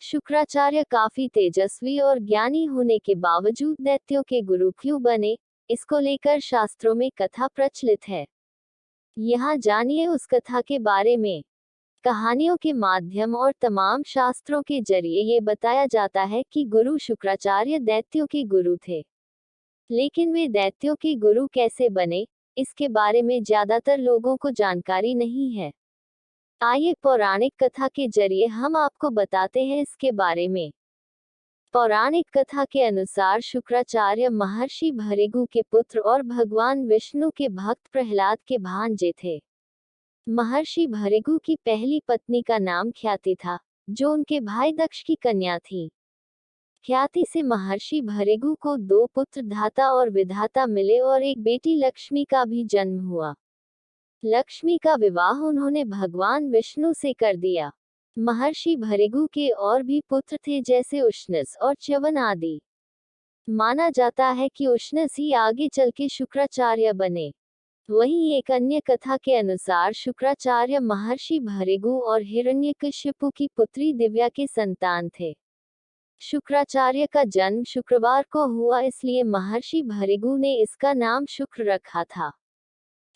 शुक्राचार्य काफी तेजस्वी और ज्ञानी होने के बावजूद दैत्यों के गुरु क्यों बने, इसको लेकर शास्त्रों में कथा प्रचलित है। यहाँ जानिए उस कथा के बारे में। कहानियों के माध्यम और तमाम शास्त्रों के जरिए ये बताया जाता है कि गुरु शुक्राचार्य दैत्यों के गुरु थे। लेकिन वे दैत्यों के गुरु कैसे बने, इसके बारे में ज्यादातर लोगों को जानकारी नहीं है। आइए पौराणिक कथा के जरिए हम आपको बताते हैं इसके बारे में। पौराणिक कथा के अनुसार शुक्राचार्य महर्षि भृगु के पुत्र और भगवान विष्णु के भक्त प्रहलाद के भांजे थे। महर्षि भृगु की पहली पत्नी का नाम ख्याति था, जो उनके भाई दक्ष की कन्या थी। ख्याति से महर्षि भृगु को 2 पुत्र धाता और विधाता मिले और एक बेटी लक्ष्मी का भी जन्म हुआ। लक्ष्मी का विवाह उन्होंने भगवान विष्णु से कर दिया। महर्षि भृगु के और भी पुत्र थे, जैसे उष्णस और च्यवन आदि। माना जाता है कि उष्णस ही आगे चल के शुक्राचार्य बने। वहीं एक अन्य कथा के अनुसार शुक्राचार्य महर्षि भृगु और हिरण्यकशिपु की पुत्री दिव्या के संतान थे। शुक्राचार्य का जन्म शुक्रवार को हुआ, इसलिए महर्षि भृगु ने इसका नाम शुक्र रखा था।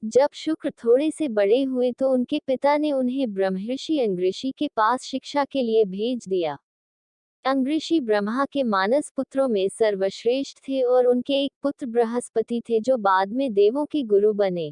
जब शुक्र थोड़े से बड़े हुए तो उनके पिता ने उन्हें ब्रह्मर्षि अंगऋषि के पास शिक्षा के लिए भेज दिया। अंगऋषि ब्रह्मा के मानस पुत्रों में सर्वश्रेष्ठ थे और उनके एक पुत्र बृहस्पति थे, जो बाद में देवों के गुरु बने।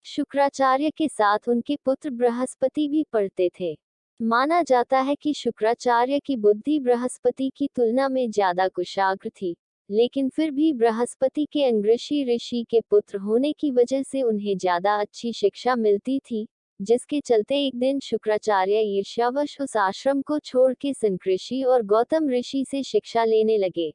शुक्राचार्य के साथ उनके पुत्र बृहस्पति भी पढ़ते थे। माना जाता है कि शुक्राचार्य की बुद्धि बृहस्पति की तुलना में ज्यादा कुशाग्र थी, लेकिन फिर भी बृहस्पति के अंगऋषि ऋषि के पुत्र होने की वजह से उन्हें ज्यादा अच्छी शिक्षा मिलती थी, जिसके चलते एक दिन शुक्राचार्य ईर्ष्यावश उस आश्रम को छोड़ के संकृषि और गौतम ऋषि से शिक्षा लेने लगे।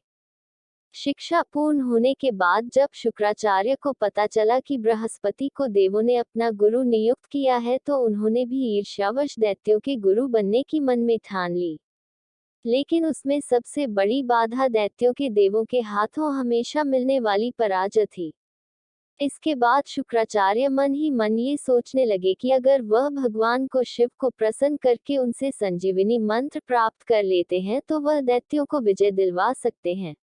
शिक्षा पूर्ण होने के बाद जब शुक्राचार्य को पता चला कि बृहस्पति को देवों ने अपना गुरु नियुक्त किया है, तो उन्होंने भी ईर्ष्यावश दैत्यों के गुरु बनने की मन में ठान ली। लेकिन उसमें सबसे बड़ी बाधा दैत्यों के देवों के हाथों हमेशा मिलने वाली पराजय थी। इसके बाद शुक्राचार्य मन ही मन ये सोचने लगे कि अगर वह भगवान को शिव को प्रसन्न करके उनसे संजीवनी मंत्र प्राप्त कर लेते हैं तो वह दैत्यों को विजय दिलवा सकते हैं।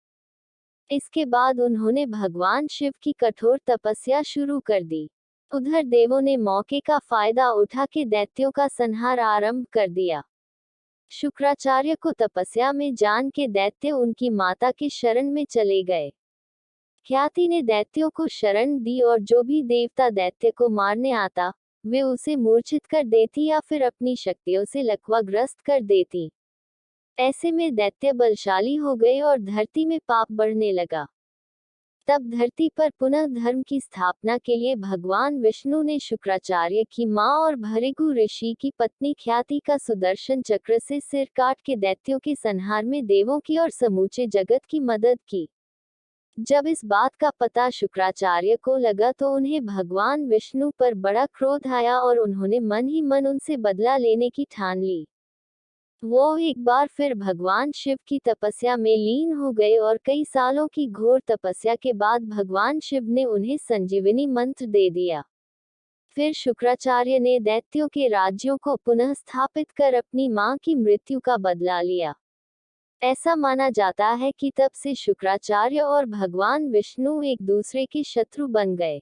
इसके बाद उन्होंने भगवान शिव की कठोर तपस्या शुरू कर दी। उधर देवों ने मौके का फायदा उठा के दैत्यों का संहार आरंभ कर दिया। शुक्राचार्य को तपस्या में जान के दैत्य उनकी माता के शरण में चले गए। ख्याति ने दैत्यों को शरण दी और जो भी देवता दैत्य को मारने आता, वे उसे मूर्छित कर देती या फिर अपनी शक्तियों से लकवाग्रस्त कर देती। ऐसे में दैत्य बलशाली हो गए और धरती में पाप बढ़ने लगा। तब धरती पर पुनः धर्म की स्थापना के लिए भगवान विष्णु ने शुक्राचार्य की मां और भृगु ऋषि की पत्नी ख्याति का सुदर्शन चक्र से सिर काट के दैत्यों के संहार में देवों की और समूचे जगत की मदद की। जब इस बात का पता शुक्राचार्य को लगा तो उन्हें भगवान विष्णु पर बड़ा क्रोध आया और उन्होंने मन ही मन उनसे बदला लेने की ठान ली। वो एक बार फिर भगवान शिव की तपस्या में लीन हो गए और कई सालों की घोर तपस्या के बाद भगवान शिव ने उन्हें संजीवनी मंत्र दे दिया। फिर शुक्राचार्य ने दैत्यों के राज्यों को पुनः स्थापित कर अपनी मां की मृत्यु का बदला लिया। ऐसा माना जाता है कि तब से शुक्राचार्य और भगवान विष्णु एक दूसरे के शत्रु बन गए।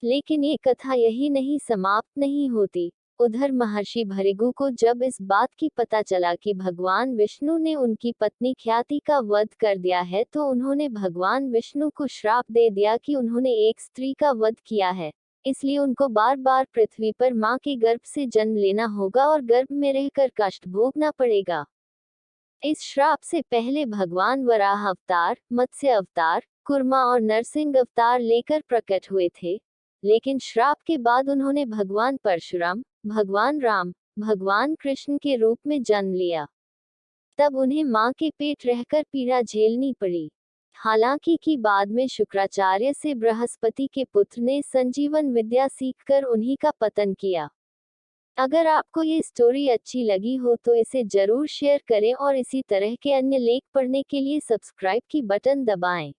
लेकिन ये कथा यही नहीं समाप्त नहीं होती। उधर महर्षि भृगु को जब इस बात की पता चला कि भगवान विष्णु ने उनकी पत्नी ख्याति का वध कर दिया है, तो उन्होंने भगवान विष्णु को श्राप दे दिया कि उन्होंने एक स्त्री का वध किया है, इसलिए उनको बार बार पृथ्वी पर मां के गर्भ से जन्म लेना होगा और गर्भ में रहकर कष्ट भोगना पड़ेगा। इस श्राप से पहले भगवान वराह अवतार, मत्स्य अवतार, कुर्मा और नरसिंह अवतार लेकर प्रकट हुए थे, लेकिन श्राप के बाद उन्होंने भगवान परशुराम, भगवान राम, भगवान कृष्ण के रूप में जन्म लिया। तब उन्हें मां के पेट रहकर पीड़ा झेलनी पड़ी। हालांकि कि बाद में शुक्राचार्य से बृहस्पति के पुत्र ने संजीवन विद्या सीखकर उन्हीं का पतन किया। अगर आपको ये स्टोरी अच्छी लगी हो तो इसे जरूर शेयर करें और इसी तरह के अन्य लेख पढ़ने के लिए सब्सक्राइब की बटन दबाएं।